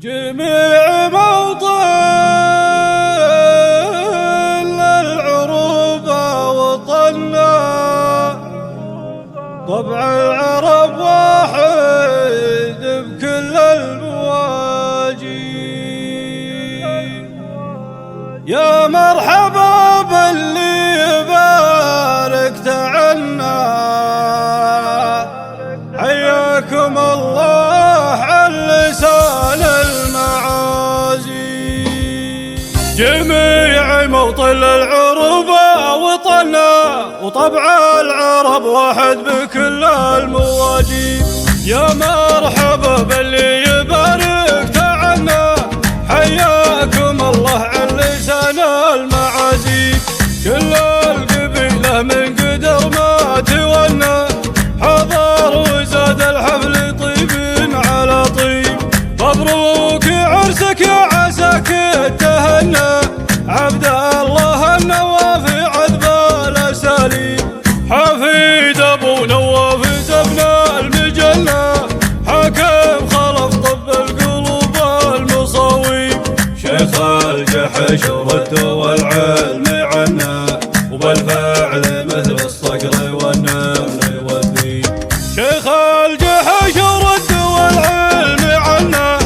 جميع موطن العروبة وطننا، طبع العرب واحد بكل المواجي. يا مرحبا باللي باركت عنا، حياكم الله عن لسان المعازي. جميع موطن العروبة وطننا، وطبع العرب واحد بكل المواجي. يا مرحبا باللي يبارك عنا، حياكم الله عن لسان المعازي. كل القبيلة من قدر ما تونى، حضر وزاد الحفل طيب على طيب. مبروك عرسك يا عساك تهنى، عبد الله النواف عذب الاساليب. حفيد ابو نواف زبنا المجنة، حكم خلف طب القلوب المصاويب. شيخ الجحش ورد والعلم عنا، وبالفعل مثل الصقر والنمر والذيب. شيخ الجحش ورد والعلم عنا،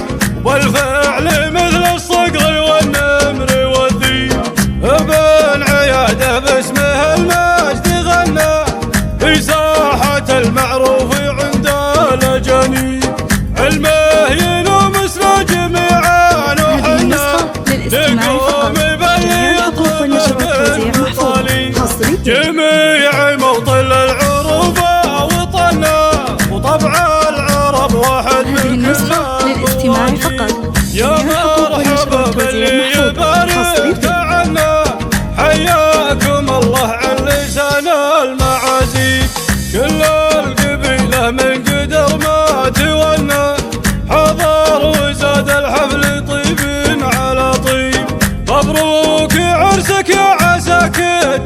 والفعل مثل الصقر والنمر والذيب. ابن عياده باسمه المجد غنى، في ساحة المعروف عند الاجانب. علمه ينوم مثل جميعا وحنا، نقوم بليط من مطالي. جميع موطن العروبة وطننا، وطبع العرب واحد بكل المواجي. يا مرحبا باللي يبارك عنا، حياكم الله عن لسان المعازي. كل القبيلة من قدر ما تونى، حضر وزاد الحفل طيب على طيب. مبروك عرسك يا عساك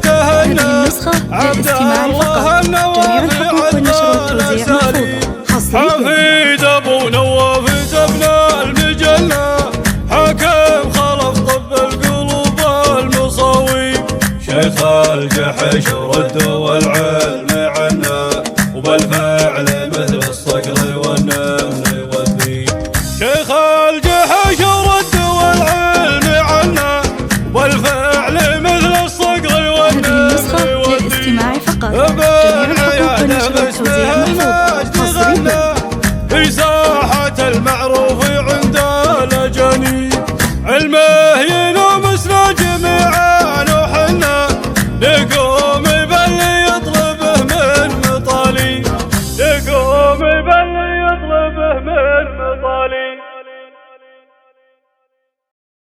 تهنى، عبد الله النواف عذب الاساليب. حفيد ابو نواف زبنا المجنة، حكم خلف طب القلوب المصاويب. شيخ الجحش ورد والعلم عنا، وبالفعل مثل الصقر والنمر والذيب. شيخ الجحش ورد والعلم عنا، والفعل مثل الصقر والنمر والذيب. ابن عياده باسمه المجد غنى، في